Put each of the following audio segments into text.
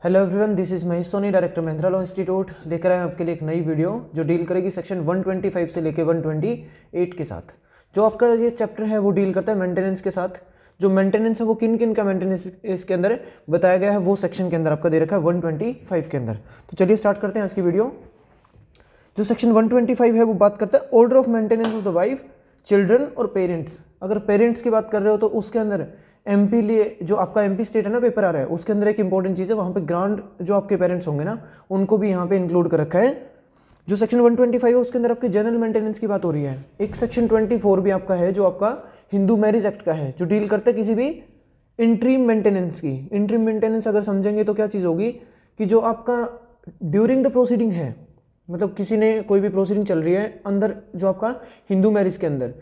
Hello everyone, this is Mahesh Soni, director Mahindra law institute. लेकर आए आपके लिए एक नई वीडियो जो डील करेगी सेक्शन 125 से लेकर 128 के साथ। जो आपका ये चैप्टर है वो डील करता है मेंटेनेंस के साथ। जो मेंटेनेंस है वो किन किन का मेंटेनेंस इसके अंदर बताया गया है, वो सेक्शन के अंदर आपका दे रखा है 125 के अंदर। तो चलिए स्टार्ट करते हैं आज की वीडियो। जो सेक्शन 125 है वो बात करता है order of maintenance of the wife, children और पेरेंट्स। अगर पेरेंट्स की बात कर रहे हो तो उसके अंदर एमपी लिए जो आपका एमपी स्टेट है ना, पेपर आ रहा है, उसके अंदर एक इंपॉर्टेंट चीज़ है, वहाँ पे ग्रांड जो आपके पेरेंट्स होंगे ना उनको भी यहाँ पे इंक्लूड कर रखा है। जो सेक्शन 125 है उसके अंदर आपके जनरल मेंटेनेंस की बात हो रही है। एक सेक्शन 24 भी आपका है जो आपका हिंदू मैरिज एक्ट का है, जो डील करता है किसी भी इंट्रीम मेंटेनेंस की। इंट्रीम मेंटेनेंस अगर समझेंगे तो क्या चीज़ होगी कि जो आपका ड्यूरिंग द प्रोसीडिंग है, मतलब किसी ने कोई भी प्रोसीडिंग चल रही है अंदर, जो आपका हिंदू मैरिज के अंदर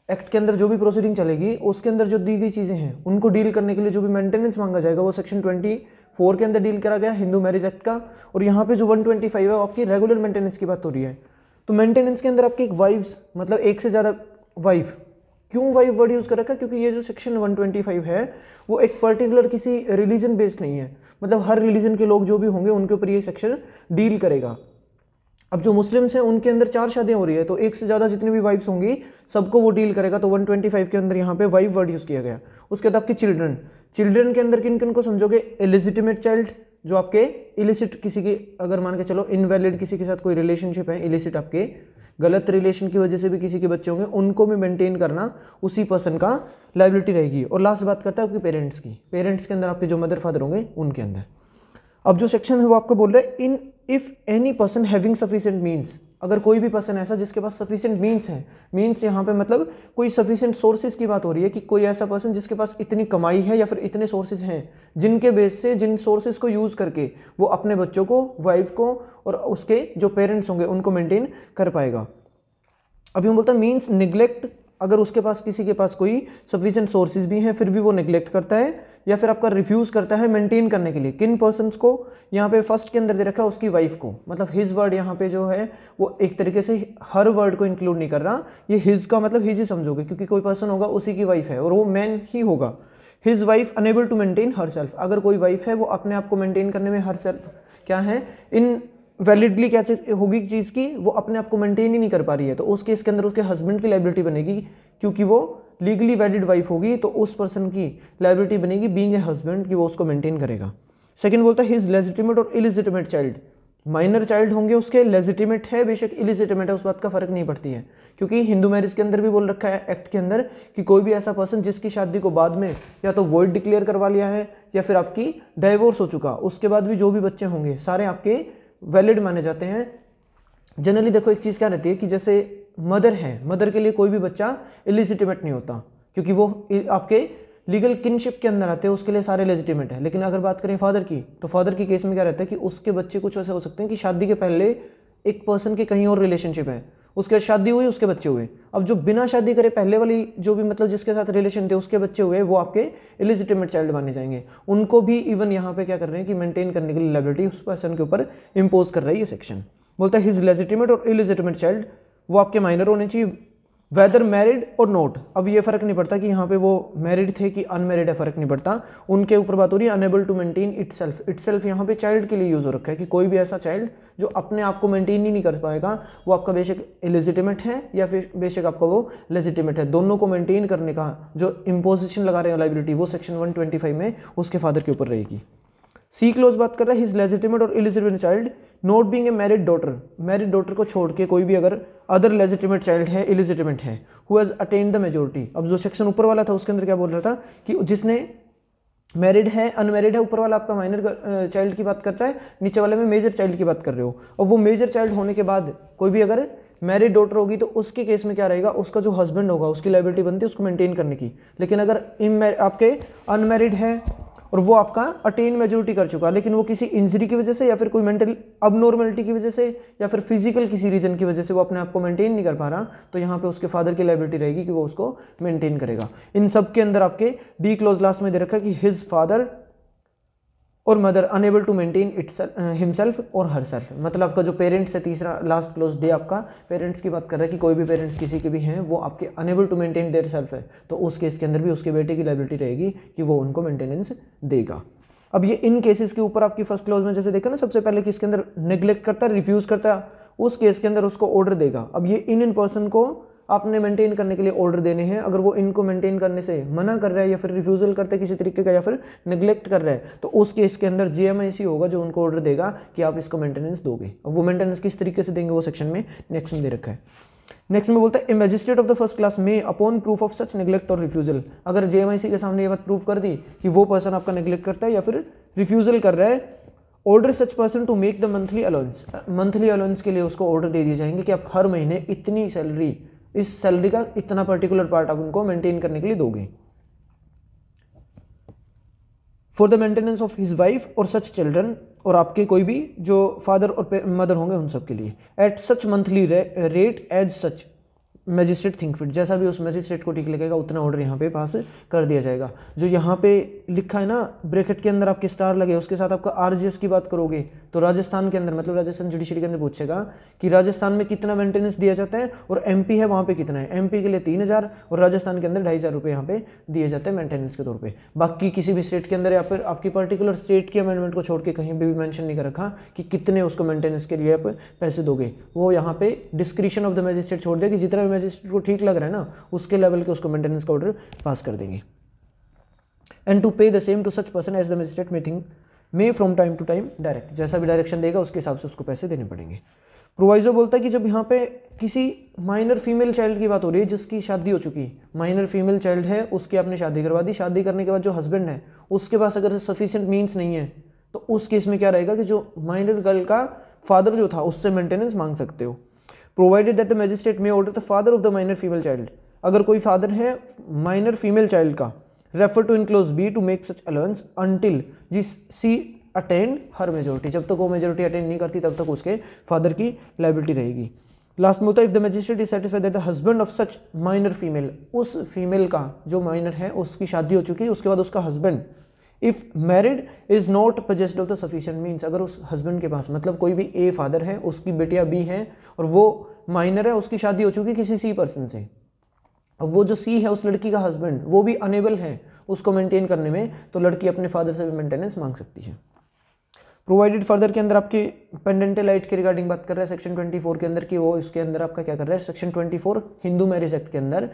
एक्ट के अंदर जो भी प्रोसीडिंग चलेगी उसके अंदर जो दी गई चीज़ें हैं उनको डील करने के लिए जो भी मेंटेनेंस मांगा जाएगा वो सेक्शन 24 के अंदर डील करा गया हिंदू मैरिज एक्ट का। और यहाँ पे जो 125 है वो आपकी रेगुलर मेंटेनेंस की बात हो रही है। तो मेंटेनेंस के अंदर आपकी एक वाइफ्स, मतलब एक से ज़्यादा वाइफ, क्यों वाइफ वर्ड यूज़ कर रखा है? क्योंकि ये जो सेक्शन 125 है वो एक पर्टिकुलर किसी रिलीजन बेस्ड नहीं है, मतलब हर रिलीजन के लोग जो भी होंगे उनके ऊपर ये सेक्शन डील करेगा। अब जो मुस्लिम्स हैं उनके अंदर 4 शादियां हो रही है, तो एक से ज़्यादा जितनी भी वाइफ्स होंगी सबको वो डील करेगा। तो 125 के अंदर यहाँ पे वाइफ वर्ड यूज़ किया गया। उसके बाद आपकी चिल्ड्रन, चिल्ड्रन के अंदर किन किन को समझोगे? इलिजिटिमेट चाइल्ड, जो आपके इलिसिट किसी की, अगर मान के चलो इनवैलिड किसी के साथ कोई रिलेशनशिप है, इलिसिट आपके गलत रिलेशन की वजह से भी किसी के बच्चे होंगे, उनको भी मेंटेन करना उसी पर्सन का लाइबिलिटी रहेगी। और लास्ट बात करता है आपके पेरेंट्स की। पेरेंट्स के अंदर आपके जो मदर फादर होंगे उनके अंदर। अब जो सेक्शन है वो आपको बोल रहा है in if any person having sufficient means, अगर कोई भी पर्सन ऐसा जिसके पास सफिशिएंट मीन्स है, मीन्स यहाँ पे मतलब कोई सफिशिएंट सोर्सेज की बात हो रही है कि कोई ऐसा पर्सन जिसके पास इतनी कमाई है या फिर इतने सोर्सेज हैं जिनके बेस से, जिन सोर्सेज को यूज़ करके वो अपने बच्चों को, वाइफ को और उसके जो पेरेंट्स होंगे उनको मेंटेन कर पाएगा। अभी हम बोलते हैं मीन्स निग्लेक्ट, अगर उसके पास किसी के पास कोई सफिशिएंट सोर्सेज भी हैं फिर भी वो निग्लेक्ट करता है या फिर आपका रिफ्यूज़ करता है मेंटेन करने के लिए। किन पर्सन्स को? यहाँ पे फर्स्ट के अंदर दे रखा है उसकी वाइफ को, मतलब हिज वर्ड यहाँ पे जो है वो एक तरीके से हर वर्ड को इंक्लूड नहीं कर रहा। ये हिज का मतलब हिज ही समझोगे, क्योंकि कोई पर्सन होगा उसी की वाइफ है और वो मैन ही होगा। His wife unable to maintain herself, अगर कोई वाइफ है वो अपने आप को मेंटेन करने में हर सेल्फ क्या है, इन वैलिडली क्या होगी चीज़ की, वो अपने आप को मेंटेन ही नहीं कर पा रही है, तो उस केस के अंदर उसके हस्बैंड की लाइबिलिटी बनेगी, क्योंकि वो लीगली वैलिड वाइफ होगी तो उस पर्सन की लाइबिलिटी बनेगी बीइंग ए हस्बैंड, कि वो उसको मेंटेन करेगा। सेकंड बोलता है हिज लेजिटिमेट और इलिजिटिमेट चाइल्ड, माइनर चाइल्ड होंगे उसके, लेजिटिमेट है बेशक इलिजिटिमेट है, उस बात का फर्क नहीं पड़ती है, क्योंकि हिंदू मैरिज के अंदर भी बोल रखा है एक्ट के अंदर कि कोई भी ऐसा पर्सन जिसकी शादी को बाद में या तो वॉइड डिक्लेयर करवा लिया है या फिर आपकी डाइवोर्स हो चुका, उसके बाद भी जो भी बच्चे होंगे सारे आपके वैलिड माने जाते हैं। जनरली देखो एक चीज़ क्या रहती है कि जैसे मदर है, मदर के लिए कोई भी बच्चा इलिजिटिमेट नहीं होता, क्योंकि वो आपके लीगल किनशिप के अंदर आते हैं, उसके लिए सारे लेजिटिमेट है। लेकिन अगर बात करें फादर की, तो फादर की केस में क्या रहता है कि उसके बच्चे कुछ ऐसे हो सकते हैं कि शादी के पहले एक पर्सन के कहीं और रिलेशनशिप है, उसके शादी हुई, उसके बच्चे हुए। अब जो बिना शादी करे पहले वाली जो भी मतलब जिसके साथ रिलेशन थे उसके बच्चे हुए, वो आपके इलिजिटिमेट चाइल्ड माने जाएंगे। उनको भी इवन यहाँ पे क्या कर रहे हैं कि मेंटेन करने के लिए लायबिलिटी उस पर्सन के ऊपर इंपोज कर रही है ये सेक्शन। बोलता है हिज लेजिटिमेट और इलिजिटिमेट चाइल्ड, वो आपके माइनर होने चाहिए, वेदर मैरिड और नॉट। अब ये फर्क नहीं पड़ता कि यहाँ पे वो मैरिड थे कि अनमैरिड है, फर्क नहीं पड़ता, उनके ऊपर बात हो रही है unable to maintain itself. Itself यहाँ पे चाइल्ड के लिए यूज हो रखा है कि कोई भी ऐसा चाइल्ड जो अपने आप को मेंटेन ही नहीं कर पाएगा, वो आपका बेशक इलिजिटिमेट है या फिर बेशक आपका वो लेजिटिमेट है, दोनों को मेंटेन करने का जो इम्पोजिशन लगा रहे हैं लाइबिलिटी, वो सेक्शन 125 में उसके फादर के ऊपर रहेगी। सी क्लोज बात कर रहा है हिज लेजिटिमेट और illegitimate child not being a married daughter, married daughter को छोड़ के कोई भी अगर अदर लेजिटिमेट चाइल्ड है, इलिजिटिमेट है, who has attend the majority. अब जो सेक्शन ऊपर वाला था उसके अंदर क्या बोल रहा था कि जिसने मैरिड है, अनमैरिड है, ऊपर वाला आपका माइनर चाइल्ड की बात करता है, नीचे वाले में मेजर चाइल्ड की बात कर रहे हो, और वो मेजर चाइल्ड होने के बाद कोई भी अगर मैरिड डॉटर होगी तो उसके केस में क्या रहेगा, उसका जो हस्बैंड होगा उसकी लाइबिलिटी बनती है उसको मेंटेन करने की। लेकिन अगर आपके अनमैरिड है और वो आपका अटेन मेजोरिटी कर चुका, लेकिन वो किसी इंजरी की वजह से या फिर कोई मेंटल अबनॉर्मलिटी की वजह से या फिर फिजिकल किसी रीजन की वजह से वो अपने आप को मेंटेन नहीं कर पा रहा, तो यहाँ पे उसके फादर की लायबिलिटी रहेगी कि वो उसको मेंटेन करेगा। इन सब के अंदर आपके डी क्लोज लास्ट में दे रखा है कि हिज फादर और mother unable to maintain himself और हर सेल्फ, मतलब आपका जो पेरेंट्स है, तीसरा लास्ट क्लोज डे आपका पेरेंट्स की बात कर रहा है कि कोई भी पेरेंट्स किसी के भी हैं वो आपके unable to maintain their self है, तो उस केस के अंदर भी उसके बेटे की लायबिलिटी रहेगी कि वो उनको मेंटेनेंस देगा। अब ये इन केसेस के ऊपर आपकी फर्स्ट क्लॉज में जैसे देखा ना, सबसे पहले कि इसके अंदर नेग्लेक्ट करता है, रिफ्यूज करता है, उस केस के अंदर उसको ऑर्डर देगा। अब ये इन पर्सन को आपने मेंटेन करने के लिए ऑर्डर देने हैं। अगर वो इनको मेंटेन करने से मना कर रहा है या फिर रिफ्यूजल करता है किसी तरीके का या फिर नेग्लेक्ट कर रहा है, तो उस केस के अंदर जीएमआईसी होगा जो उनको ऑर्डर देगा कि आप इसको मेंटेनेंस दोगे। अब वो मेंटेनेंस किस तरीके से देंगे वो सेक्शन में नेक्स्ट में दे रखा है। नेक्स्ट में बोलता है a magistrate of the first class may upon proof of such neglect or refusal, अगर जेएमआईसी के सामने ये बात प्रूफ कर दी कि वो पर्सन आपका नेग्लेक्ट करता है या फिर रिफ्यूजल कर रहा है, order such person to make the monthly allowance, monthly allowance के लिए उसको ऑर्डर दे दिए जाएंगे कि आप हर महीने इतनी सैलरी, इस सैलरी का इतना पर्टिकुलर पार्ट आप उनको मेंटेन करने के लिए दोगे for the maintenance of his wife और सच चिल्ड्रन, और आपके कोई भी जो फादर और मदर होंगे उन सब के लिए, at such monthly rate as such magistrate think fit, जैसा भी उस मैजिस्ट्रेट को ठीक लगेगा उतना ऑर्डर यहाँ पे पास कर दिया जाएगा। जो यहाँ पे लिखा है ना ब्रैकेट के अंदर आपके स्टार लगे, उसके साथ आपका आरजीएस की बात करोगे तो राजस्थान के अंदर मतलब राजस्थान जुडिशरी के अंदर पूछेगा कि राजस्थान में कितना मेंटेनेंस दिया जाता है और एमपी है वहाँ पे कितना है। एमपी के लिए 3000 और राजस्थान के अंदर 2500 रुपये यहाँ पे दिए जाते हैं मेंटेनेंस के तौर पर। बाकी किसी भी स्टेट के अंदर या फिर आपकी पर्टिकुलर स्टेट की अमेंडमेंट को छोड़ के कहीं भी मेंशन नहीं कर रखा कि कितने उसको मेंटेनेंस के लिए आप पैसे दोगे। वो यहाँ पे डिस्क्रिप्शन ऑफ द मैजिस्ट्रेट छोड़ दिया कि जितना भी मैजिस्ट्रेट को ठीक लग रहा है ना उसके लेवल के उसको मेंटेनेंस का ऑर्डर पास कर देंगे। And to pay the same to such person as the magistrate may think may from time to time direct, जैसा भी डायरेक्शन देगा उसके हिसाब से उसको पैसे देने पड़ेंगे। प्रोवाइजो बोलता है कि जब यहाँ पे किसी माइनर फीमेल चाइल्ड की बात हो रही है जिसकी शादी हो चुकी, माइनर फीमेल चाइल्ड है उसकी आपने शादी करवा दी, शादी करने के बाद जो हस्बैंड है उसके पास अगर सफिशिएंट मीन्स नहीं है तो उस केस में क्या रहेगा कि जो माइनर गर्ल का फादर जो था उससे मेंटेनेंस मांग सकते हो। Provided that the magistrate may order the father of the minor female child, अगर कोई फादर है माइनर फीमेल चाइल्ड का, refer to in clause b to make such allowance until she attain her majority, जब तक वो majority attend नहीं करती तब तक उसके फादर की लायबिलिटी रहेगी। लास्ट में होता है if the magistrate is satisfied that the husband of such minor female, उस फीमेल का जो माइनर है उसकी शादी हो चुकी है उसके बाद उसका husband if married is not possessed of the sufficient means, अगर उस हस्बैंड के पास मतलब कोई भी ए फादर है उसकी बेटियां बी हैं और वो माइनर है उसकी शादी हो चुकी है किसी सी पर्सन से, अब वो जो सी है उस लड़की का हस्बैंड वो भी अनेबल है उसको मेंटेन करने में, तो लड़की अपने फादर से भी मेंटेनेंस मांग सकती है। प्रोवाइडेड फर्दर के अंदर आपके पेंडेंटल राइट के रिगार्डिंग बात कर रहा है सेक्शन 24 के अंदर की, वो इसके अंदर आपका क्या कर रहा है सेक्शन 24 हिंदू मैरिज एक्ट के अंदर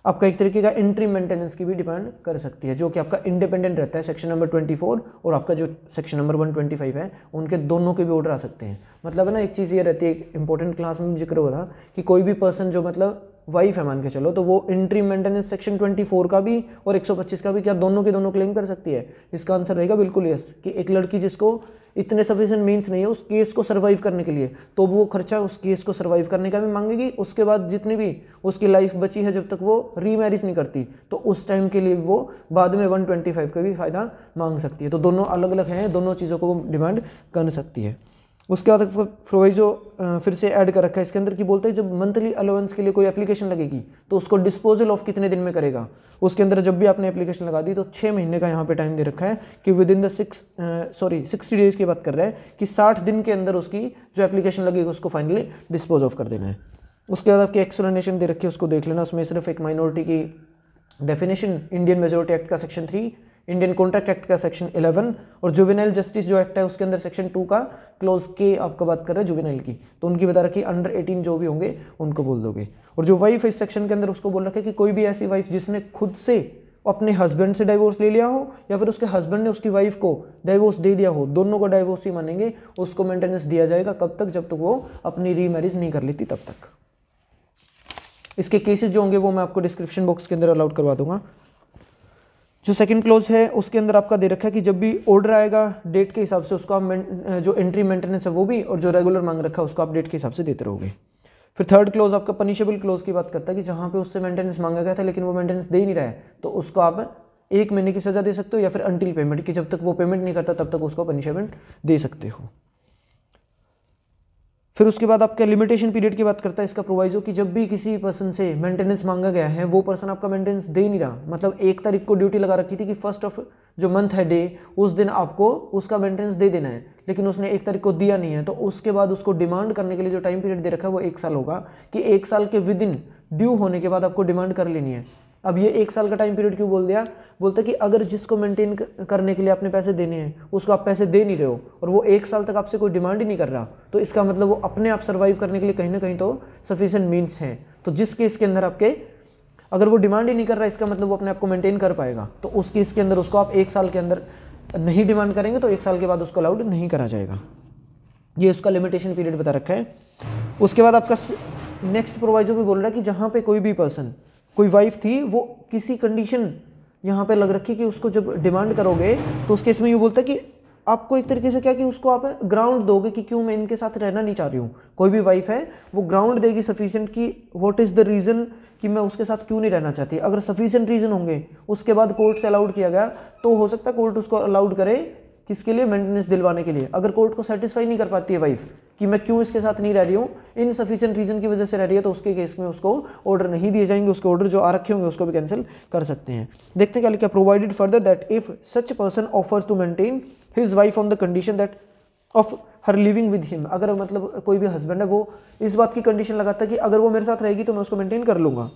आपका एक तरीके का इंट्री मेंटेनेंस की भी डिमांड कर सकती है, जो कि आपका इंडिपेंडेंट रहता है। सेक्शन नंबर 24 और आपका जो सेक्शन नंबर 125 है उनके दोनों के भी ऑर्डर आ सकते हैं। मतलब है ना एक चीज़ ये रहती है, एक इंपॉर्टेंट क्लास में जिक्र हुआ था कि कोई भी पर्सन जो मतलब वाइफ है मान के चलो, तो वो इंट्री मेंटेनेंस सेक्शन 24 का भी और 125 का भी क्या दोनों के दोनों क्लेम कर सकती है। इसका आंसर रहेगा बिल्कुल यस, कि एक लड़की जिसको इतने सफिशिएंट मीन्स नहीं है उस केस को सर्वाइव करने के लिए, तो वो खर्चा उस केस को सर्वाइव करने का भी मांगेगी, उसके बाद जितनी भी उसकी लाइफ बची है जब तक वो रीमैरिज नहीं करती तो उस टाइम के लिए वो बाद में 125 का भी फायदा मांग सकती है। तो दोनों अलग अलग हैं, दोनों चीज़ों को वो डिमांड कर सकती है। उसके बाद प्रोविजो फिर से ऐड कर रखा है इसके अंदर की बोलते हैं जब मंथली अलाउंस के लिए कोई एप्लीकेशन लगेगी तो उसको डिस्पोजल ऑफ कितने दिन में करेगा। उसके अंदर जब भी आपने एप्लीकेशन लगा दी तो 6 महीने का यहाँ पे टाइम दे रखा है कि विद इन द 60 डेज की बात कर रहा है कि 60 दिन के अंदर उसकी जो एप्लीकेशन लगेगी उसको फाइनली डिस्पोज ऑफ कर देना है। उसके बाद आपकी एक्सप्लेनेशन दे रखी है उसको देख लेना, उसमें सिर्फ एक माइनॉरिटी की डेफिनेशन, इंडियन मेजोरिटी एक्ट का सेक्शन 3, इंडियन कॉन्ट्रैक्ट एक्ट का सेक्शन 11 और जुवेनाइल जस्टिस जो एक्ट है उसके अंदर सेक्शन 2 का क्लोज के आपका बात कर रहे हैं जुवेनाइल की, तो उनकी बता रखी अंडर 18 जो भी होंगे उनको बोल दोगे। और जो वाइफ है इस सेक्शन के अंदर उसको बोल रखा है कि कोई भी ऐसी वाइफ जिसने खुद से अपने हस्बैंड से डाइवोर्स ले लिया हो या फिर उसके हस्बैंड ने उसकी वाइफ को डाइवोर्स दे दिया हो, दोनों को डाइवोर्स ही मानेंगे, उसको मेंटेनेंस दिया जाएगा। कब तक? जब तक वो अपनी रीमैरिज नहीं कर लेती तब तक। इसके केसेस जो होंगे वो मैं आपको डिस्क्रिप्शन बॉक्स के अंदर अलाउड करवा दूंगा। जो सेकंड क्लोज है उसके अंदर आपका दे रखा है कि जब भी ऑर्डर आएगा डेट के हिसाब से उसको आप जो एंट्री मेंटेनेंस है वो भी और जो रेगुलर मांग रखा है उसको आप डेट के हिसाब से देते रहोगे। फिर थर्ड क्लोज आपका पनिशेबल क्लोज की बात करता है कि जहाँ पे उससे मेंटेनेंस मांगा गया था लेकिन वो मेंटेनेंस दे ही नहीं रहा है तो उसको आप 1 महीने की सजा दे सकते हो या फिर अंटिल पेमेंट की, जब तक वो पेमेंट नहीं करता तब तक उसको पनिशमेंट दे सकते हो। फिर उसके बाद आपका लिमिटेशन पीरियड की बात करता है इसका प्रोवाइजो कि जब भी किसी पर्सन से मेंटेनेंस मांगा गया है वो पर्सन आपका मेंटेनेंस दे नहीं रहा, मतलब 1 तारीख को ड्यूटी लगा रखी थी कि 1 ऑफ जो मंथ है डे उस दिन आपको उसका मेंटेनेंस दे देना है, लेकिन उसने 1 तारीख को दिया नहीं है तो उसके बाद उसको डिमांड करने के लिए जो टाइम पीरियड दे रखा है वो 1 साल होगा कि 1 साल के विद इन ड्यू होने के बाद आपको डिमांड कर लेनी है अब ये 1 साल का टाइम पीरियड क्यों बोल दिया, बोलता कि अगर जिसको मेंटेन करने के लिए आपने पैसे देने हैं उसको आप पैसे दे नहीं रहे हो और वो 1 साल तक आपसे कोई डिमांड ही नहीं कर रहा, तो इसका मतलब वो अपने आप सर्वाइव करने के लिए कहीं ना कहीं तो सफिशिएंट मीन्स हैं। तो जिस केस के अंदर आपके अगर वो डिमांड ही नहीं कर रहा, इसका मतलब वो अपने आप को मेंटेन कर पाएगा, तो उस केस के अंदर उसको आप 1 साल के अंदर नहीं डिमांड करेंगे तो 1 साल के बाद उसको अलाउड नहीं करा जाएगा। ये उसका लिमिटेशन पीरियड बता रखा है। उसके बाद आपका नेक्स्ट प्रोवाइजो भी बोल रहा है कि जहाँ पे कोई भी पर्सन, कोई वाइफ थी, वो किसी कंडीशन यहाँ पे लग रखी कि उसको जब डिमांड करोगे तो उस केस में ये बोलता है कि आपको एक तरीके से क्या कि उसको आप ग्राउंड दोगे कि क्यों मैं इनके साथ रहना नहीं चाह रही हूँ। कोई भी वाइफ है वो ग्राउंड देगी सफिशिएंट कि व्हाट इज़ द रीज़न कि मैं उसके साथ क्यों नहीं रहना चाहती। अगर सफिशिएंट रीज़न होंगे उसके बाद कोर्ट से अलाउड किया गया तो हो सकता है कोर्ट उसको अलाउड करे, किसके लिए, मेंटेनेंस दिलवाने के लिए। अगर कोर्ट को सेटिस्फाई नहीं कर पाती है वाइफ कि मैं क्यों इसके साथ नहीं रह रही हूँ, इनसफिशिएंट रीजन की वजह से रह रही है, तो उसके केस में उसको ऑर्डर नहीं दिए जाएंगे, उसके ऑर्डर जो आ रखे होंगे उसको भी कैंसिल कर सकते हैं। देखते हैं क्या लिखा, provided further that if such person offers to maintain his wife on the condition that of her living with him. अगर मतलब कोई भी हस्बैंड है वो इस बात की कंडीशन लगाता है कि अगर वो मेरे साथ रहेगी तो मैं उसको मेंटेन कर लूंगा,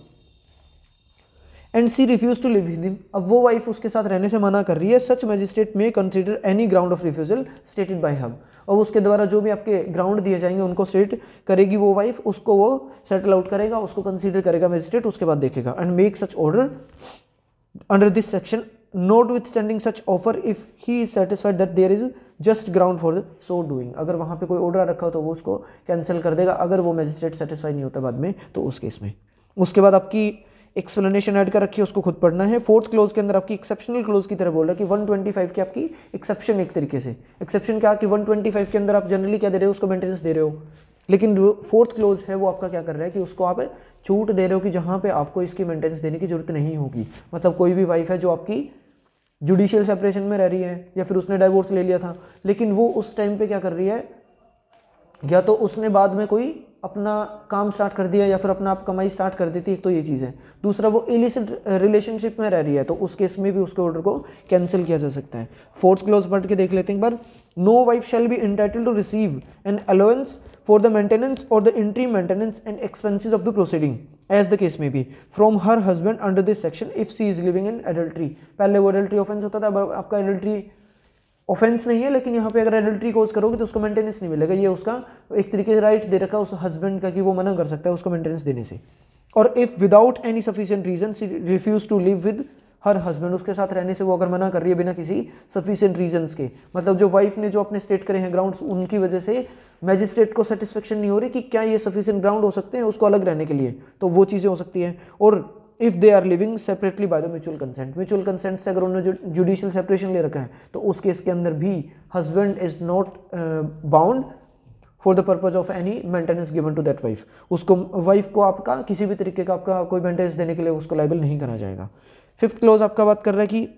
and she refuse to live with him, अब वो वाइफ उसके साथ रहने से मना कर रही है, सच मैजिस्ट्रेट में consider any ground of refusal stated by hub, और उसके द्वारा जो भी आपके ग्राउंड दिए जाएंगे उनको स्टेट करेगी वो वाइफ, उसको वो सेटल आउट करेगा, उसको कंसीडर करेगा मैजिस्ट्रेट, उसके बाद देखेगा। And make such order under this section notwithstanding such offer if he is satisfied that there is just ground for so doing. अगर वहाँ पे कोई ऑर्डर रखा हो तो वो उसको कैंसिल कर देगा, अगर वो मैजिस्ट्रेट सेटिस्फाई नहीं होता बाद में तो उस केस में। उसके बाद आपकी एक्सप्लेनेशन ऐड कर रखी है, उसको खुद पढ़ना है। 4th क्लोज के अंदर आपकी एक्सेप्शनल क्लोज की तरह बोल रहा है कि 125 की आपकी एक्सेप्शन, एक तरीके से एक्सेप्शन क्या कि 125 के अंदर आप जनरली क्या दे रहे हो, उसको मेंटेनेंस दे रहे हो, लेकिन जो 4th क्लोज है वो आपका क्या कर रहा है कि उसको आप छूट दे रहे हो कि जहाँ पे आपको इसकी मेंटेनेंस देने की जरूरत नहीं होगी। मतलब कोई भी वाइफ है जो आपकी जुडिशियल सेपरेशन में रह रही है या फिर उसने डाइवोर्स ले लिया था, लेकिन वो उस टाइम पे क्या कर रही है, या तो उसने बाद में कोई अपना काम स्टार्ट कर दिया या फिर अपना आप कमाई स्टार्ट कर देती है, तो ये चीज़ है। दूसरा वो इलिसिट रिलेशनशिप में रह रही है, तो उस केस में भी उसके ऑर्डर को कैंसिल किया जा सकता है। 4th क्लोज पढ़ के देख लेते हैं एक बार। No wife shall be entitled to receive an allowance for the maintenance or the interim maintenance and expenses of the proceeding as the case may be from her husband under this section if she is living in adultery. पहले वो adultery offence होता था, अब आपका adultery offence नहीं है, लेकिन यहाँ पे अगर एडल्ट्री कोज करोगे तो उसको मेंटेनेंस नहीं मिलेगा। ये उसका एक तरीके से राइट दे रखा है उस हस्बैंड का कि वो मना कर सकता है उसको मेंटेनेंस देने से। और if without any sufficient reason she refuse to live with her husband, उसके साथ रहने से वो अगर मना कर रही है बिना किसी सफिशिएंट रीजंस के, मतलब जो वाइफ ने जो अपने स्टेट करे हैं ग्राउंड्स, उनकी वजह से मैजिस्ट्रेट को सेटिस्फेक्शन नहीं हो रही कि क्या ये सफिशिएंट ग्राउंड हो सकते हैं उसको अलग रहने के लिए, तो वो चीज़ें हो सकती हैं। और if they are living separately by the mutual consent, mutual consent से अगर उन्होंने जुडिशियल सेपरेशन ले रखा है तो उस केस के अंदर भी husband is not bound for the purpose of any maintenance given to that wife. उसको वाइफ को आपका किसी भी तरीके का आपका कोई मेंटेनेंस देने के लिए उसको लायबल नहीं करा जाएगा। 5th क्लोज आपका बात कर रहा है कि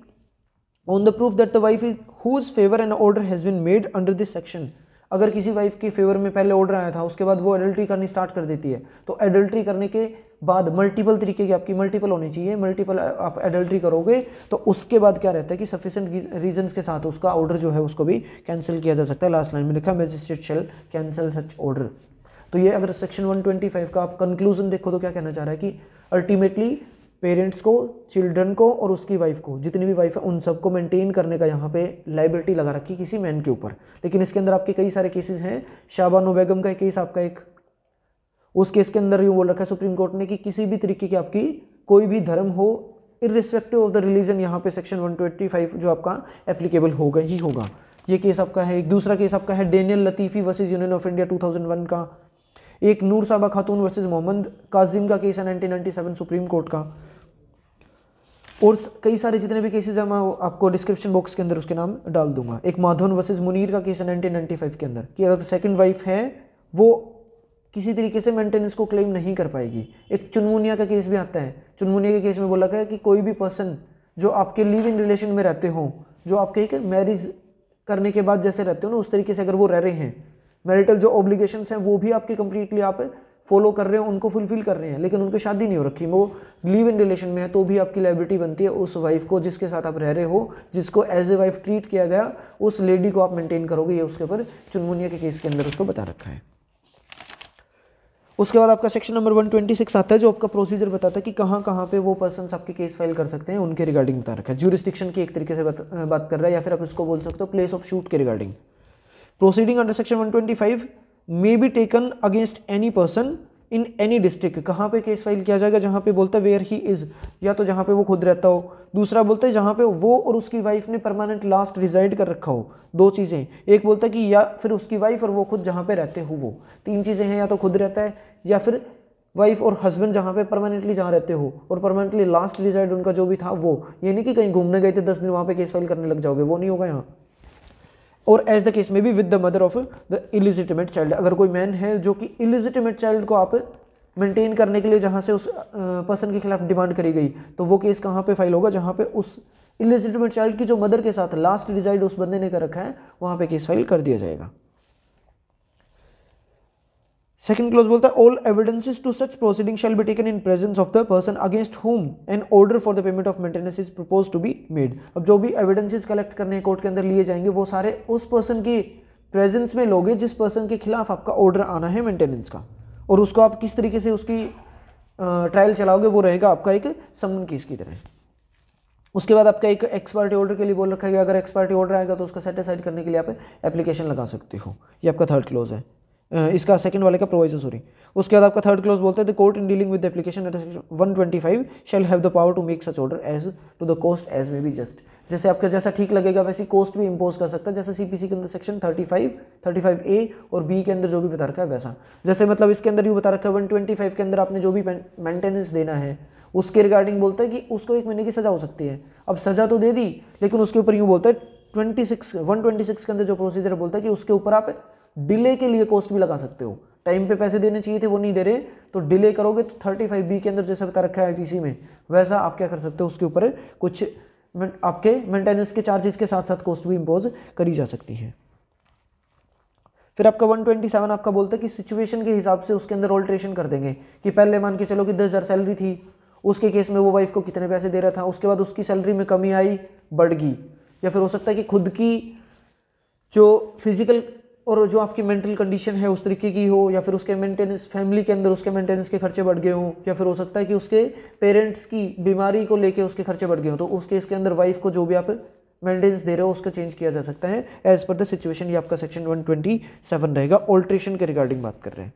on the proof that the wife is whose favour an order has been made under this section, अगर किसी वाइफ के फेवर में पहले ऑर्डर आया था उसके बाद वो एडल्ट्री करनी स्टार्ट कर देती है, तो एडल्ट्री करने के बाद मल्टीपल तरीके की आपकी मल्टीपल होनी चाहिए, मल्टीपल आप एडल्ट्री करोगे तो उसके बाद क्या रहता है कि सफिशिएंट रीजंस के साथ उसका ऑर्डर जो है उसको भी कैंसिल किया जा सकता है। लास्ट लाइन में लिखा मैजिस्ट्रेट शैल कैंसिल सच ऑर्डर। तो ये अगर सेक्शन 125 का आप कंक्लूजन देखो तो क्या कहना चाह रहा है कि अल्टीमेटली पेरेंट्स को, चिल्ड्रन को और उसकी वाइफ को, जितनी भी वाइफ है उन सबको मेंटेन करने का यहाँ पे लाइबिलिटी लगा रखी किसी मैन के ऊपर। लेकिन इसके अंदर आपके कई सारे केसेस हैं। शाहबानो बेगम का केस आपका एक, उस केस के अंदर यूँ बोल रखा है सुप्रीम कोर्ट ने कि किसी भी तरीके की आपकी कोई भी धर्म हो, इर्रिस्पेक्टिव ऑफ द रिलीजन, यहाँ पे सेक्शन 125 जो आपका एप्लीकेबल होगा ही होगा। ये केस आपका है। एक दूसरा केस आपका है Daniel Latifi versus union of India 2001 का। एक नूर साबा खातून वर्सेस मोहम्मद काजिम का केस है 1997 सुप्रीम कोर्ट का। और कई सारे जितने भी केसेस हैं मैं आपको डिस्क्रिप्शन बॉक्स के अंदर उसके नाम डाल दूंगा। एक माधवन वर्सेस मुनीर का केस है 1995 के अंदर कि अगर सेकंड वाइफ है वो किसी तरीके से मेंटेनेंस को क्लेम नहीं कर पाएगी। एक चुनमुनिया का केस भी आता है। चुनमुनिया के केस में बोला गया कि कोई भी पर्सन जो आपके लिव इन रिलेशन में रहते हो, जो आपके एक मैरिज करने के बाद जैसे रहते हो ना उस तरीके से अगर वो रह रहे हैं, मैरिटल जो ऑब्लिगेशंस हैं वो भी आपकी कंप्लीटली आप फॉलो कर रहे हो, उनको फुलफिल कर रहे हैं, लेकिन उनकी शादी नहीं हो रखी, वो लिव इन रिलेशन में है, तो भी आपकी लायबिलिटी बनती है उस वाइफ को जिसके साथ आप रह रहे हो, जिसको एज ए वाइफ ट्रीट किया गया, उस लेडी को आप मेंटेन करोगे। ये उसके ऊपर चुनमुनिया के केस के अंदर उसको बता रखा है। उसके बाद आपका सेक्शन नंबर 126 आता है जो आपका प्रोसीजर बताता है कि कहाँ कहाँ पे वो पर्सन्स आपके केस फाइल कर सकते हैं, उनके रिगार्डिंग बता रखा है। ज्यूरिस्डिक्शन की एक तरीके से बात कर रहा है, या फिर आप इसको बोल सकते हो प्लेस ऑफ शूट के regarding. Proceeding under section 125 may be taken against any person in any district. कहाँ पे केस फाइल किया जाएगा? जहाँ पे बोलता है वेयर ही इज, या तो जहाँ पे वो खुद रहता हो, दूसरा बोलता है जहाँ पे वो और उसकी वाइफ ने परमानेंट लास्ट रिजाइड कर रखा हो। दो चीज़ें, एक बोलता है कि या फिर उसकी वाइफ और वो खुद जहाँ पे रहते हो वो। तीन चीज़ें हैं, या तो खुद रहता है या फिर वाइफ और हस्बैंड जहाँ पे परमानेंटली जहाँ रहते हो, और परमानेंटली लास्ट रिजाइड उनका जो भी था वो। ये नहीं कि कहीं घूमने गए थे 10 दिन वहाँ पे केस फाइल करने लग जाओगे, वो नहीं होगा यहाँ। और एज द केस में भी with the mother of the illegitimate child. अगर कोई मैन है जो कि इलिजिटिमेट चाइल्ड को आप मेंटेन करने के लिए जहाँ से उस पर्सन के खिलाफ डिमांड करी गई, तो वो केस कहाँ पे फाइल होगा? जहाँ पे उस इलिजिटिमेट चाइल्ड की जो मदर के साथ लास्ट रिजाइड उस बंदे ने कर रखा है, वहाँ पे केस फाइल कर दिया जाएगा। सेकंड क्लॉज बोलता है all evidences to such proceeding shall be taken in presence of the person against whom an order for the payment of maintenance is propose to be made. अब जो भी evidences collect करने court के अंदर लिए जाएंगे वो सारे उस पर्सन की प्रेजेंस में लोगे जिस पर्सन के खिलाफ आपका ऑर्डर आना है मेंटेनेंस का, और उसको आप किस तरीके से उसकी ट्रायल चलाओगे वो रहेगा आपका एक समन केस की तरह। उसके बाद आपका एक एक्स पार्टी ऑर्डर के लिए बोल रखा है कि अगर एक्स पार्टी ऑर्डर आएगा तो उसका सेटिस्फाइड करने के लिए आप एप्लीकेशन लगा सकते हो। ये आपका थर्ड क्लोज है, इसका सेकंड वाले का प्रोविजन, सॉरी। उसके बाद आपका थर्ड क्लोज बोलता है the court in dealing with application at section 125 shall have the power to make such order as to the cost as may be just. जैसे आपका जैसा ठीक लगेगा वैसी कॉस्ट भी इंपोज कर सकता है, जैसे सीपीसी के अंदर सेक्शन 35A और बी के अंदर जो भी बता रखा है वैसा। जैसे मतलब इसके अंदर यूँ बता रखा है 125 के अंदर आपने जो भी मेंटेनेंस देना है उसके रिगार्डिंग बोलता है कि उसको 1 महीने की सजा हो सकती है। अब सजा तो दे दी, लेकिन उसके ऊपर यूँ बोलता है 126 के अंदर जो प्रोसीजर बोलता है कि उसके ऊपर आप डिले के लिए कॉस्ट भी लगा सकते हो। टाइम पे पैसे देने चाहिए थे वो नहीं दे रहे, तो डिले करोगे तो 35B के अंदर जैसा बता रखा है आईपीसी में, वैसा आप क्या कर सकते हो, उसके ऊपर कुछ आपके मेंटेनेंस के चार्जेस के साथ साथ कॉस्ट भी इंपोज करी जा सकती है। फिर आपका 127 आपका बोलता है कि सिचुएशन के हिसाब से उसके अंदर ऑल्ट्रेशन कर देंगे, कि पहले मान के चलो कि 10,000 सैलरी थी, उसके केस में वो वाइफ को कितने पैसे दे रहा था, उसके बाद उसकी सैलरी में कमी आई, बढ़ गई, या फिर हो सकता है कि खुद की जो फिजिकल और जो आपकी मेंटल कंडीशन है उस तरीके की हो, या फिर उसके मेंटेनेंस फैमिली के अंदर उसके मेंटेनेंस के खर्चे बढ़ गए हों, या फिर हो सकता है कि उसके पेरेंट्स की बीमारी को लेके उसके खर्चे बढ़ गए हों, तो उस केस के अंदर वाइफ को जो भी आप मेंटेनेंस दे रहे हो उसका चेंज किया जा सकता है एज पर द सिचुएशन। ये आपका सेक्शन 127 रहेगा। ऑल्ट्रेशन के रिगार्डिंग बात कर रहे हैं,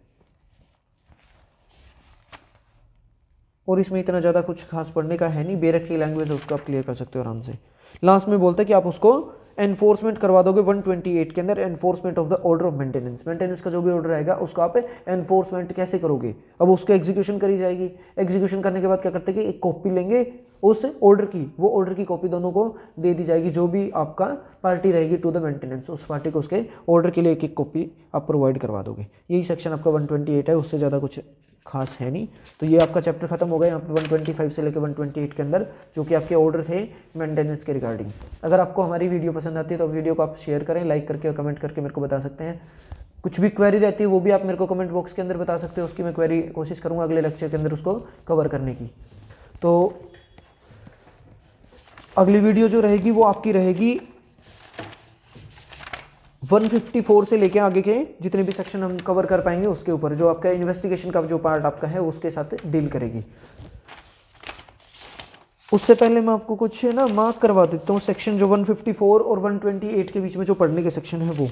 और इसमें इतना ज़्यादा कुछ खास पढ़ने का है नहीं, बेरक की लैंग्वेज है उसको आप क्लियर कर सकते हो आराम से। लास्ट में बोलता है कि आप उसको एनफोर्समेंट करवा दोगे 128 के अंदर, enforcement of the order of maintenance. Maintenance का जो भी ऑर्डर आएगा उसको आप एनफोर्समेंट कैसे करोगे? अब उसको एग्जीक्यूशन करी जाएगी। एग्जीक्यूशन करने के बाद क्या करते हैं कि एक कॉपी लेंगे उस ऑर्डर की, वो ऑर्डर की कॉपी दोनों को दे दी जाएगी, जो भी आपका पार्टी रहेगी टू द मेंटेनेंस, उस पार्टी को उसके ऑर्डर के लिए एक एक कॉपी आप प्रोवाइड करवा दोगे। यही सेक्शन आपका 128 है, उससे ज़्यादा कुछ खास है नहीं। तो ये आपका चैप्टर खत्म हो गया यहाँ पे 125 से लेकर 128 के अंदर, जो कि आपके ऑर्डर थे मेंटेनेंस के रिगार्डिंग। अगर आपको हमारी वीडियो पसंद आती है तो वीडियो को आप शेयर करें, लाइक करके और कमेंट करके मेरे को बता सकते हैं। कुछ भी क्वेरी रहती है वो भी आप मेरे को कमेंट बॉक्स के अंदर बता सकते हो, उसकी मैं क्वेरी कोशिश करूँगा अगले लेक्चर के अंदर उसको कवर करने की। तो अगली वीडियो जो रहेगी वो आपकी रहेगी 154 से लेके आगे के जितने भी सेक्शन हम कवर कर पाएंगे उसके ऊपर, जो आपका इन्वेस्टिगेशन का जो पार्ट आपका है उसके साथ डील करेगी। उससे पहले मैं आपको कुछ ना मार्क करवा देता हूँ सेक्शन जो 154 और 128 के बीच में जो पढ़ने के सेक्शन है वो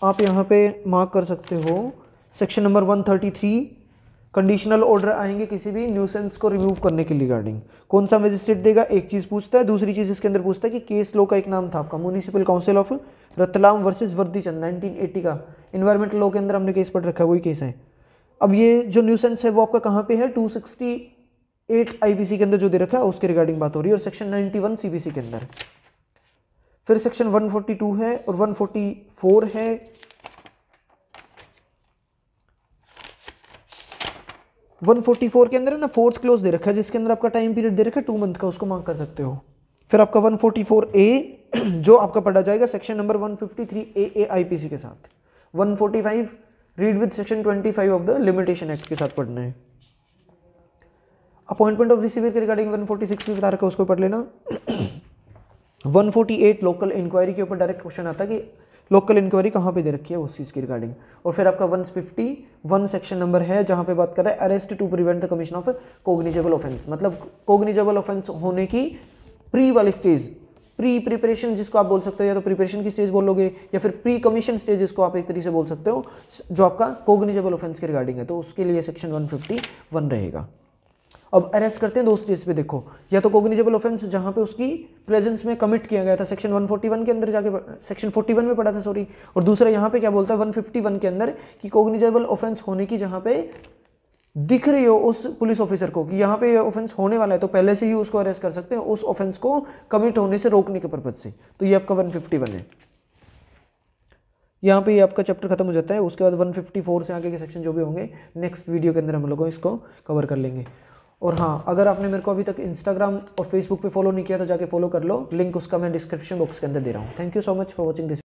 आप यहाँ पे मार्क कर सकते हो। सेक्शन नंबर 133 कंडीशनल ऑर्डर आएंगे किसी भी न्यूसेंस को रिमूव करने के रिगार्डिंग। कौन सा मजिस्ट्रेट देगा? एक चीज़ पूछता है। दूसरी चीज़ इसके अंदर पूछता है कि केस लॉ का एक नाम था आपका municipal council of Ratlam versus Vardichand 1980 का इन्वायरमेंटल लॉ के अंदर हमने केस पढ़ रखा है, वही केस है। अब ये जो न्यूसेंस है वो आपका कहाँ पे है? 268 आईपीसी के अंदर जो दे रखा है उसके रिगार्डिंग बात हो रही है, और सेक्शन 91 सीपीसी के अंदर। फिर सेक्शन 142 है और 144 है। 144 के अंदर है ना फोर्थ क्लोज दे रखा है, जिसके अंदर आपका टाइम पीरियड दे रखा है 2 मंथ का, उसको मार्क कर सकते हो। फिर आपका 144A जो आपका पढ़ा जाएगा सेक्शन नंबर 153AA आईपीसी के साथ। 145 read with section 25 of the limitation act के साथ पढ़ना है। अपॉइंटमेंट ऑफ रिसीवर के रिगार्डिंग 146 भी बता रखा है, उसको पढ़ लेना। 148 लोकल इंक्वायरी के ऊपर डायरेक्ट क्वेश्चन आता है कि लोकल इंक्वायरी कहाँ पे दे रखी है उस चीज़ की रिगार्डिंग। और फिर आपका 151 सेक्शन नंबर है जहाँ पे बात कर रहा है arrest to prevent the commission of cognizable offence, मतलब कोग्निजेबल ऑफेंस होने की प्री वाली स्टेज, प्री प्रिपरेशन जिसको आप बोल सकते हो, या तो प्रिपरेशन की स्टेज बोलोगे या फिर प्री कमीशन स्टेज जिसको आप एक तरीके से बोल सकते हो, जो आपका कोग्निजेबल ऑफेंस के रिगार्डिंग है, तो उसके लिए सेक्शन 151 रहेगा। अब अरेस्ट करते हैं दो स्टेज पे, देखो या तो कोग्निजेबल ऑफेंस जहां पे उसकी प्रेजेंस में कमिट किया गया था सेक्शन 141 के अंदर जाके, सेक्शन 41 में पढ़ा था सॉरी, और दूसरा यहाँ पे क्या बोलता है 151 के अंदर कि कोग्निजेबल ऑफेंस होने की जहां पे दिख रही हो उस पुलिस ऑफिसर को कि यहाँ पे ऑफेंस होने वाला है, तो पहले से ही उसको अरेस्ट कर सकते हैं उस ऑफेंस को कमिट होने से रोकने के पर्पज से। तो ये आपका 151 है। यहाँ पे ये आपका चैप्टर खत्म हो जाता है। उसके बाद 154 से आगे के सेक्शन जो भी होंगे नेक्स्ट वीडियो के अंदर हम लोग इसको कवर कर लेंगे। और हाँ, अगर आपने मेरे को अभी तक इंस्टाग्राम और फेसबुक पे फॉलो नहीं किया तो जाके फॉलो कर लो, लिंक उसका मैं डिस्क्रिप्शन बॉक्स के अंदर दे रहा हूँ। Thank you so much for watching this.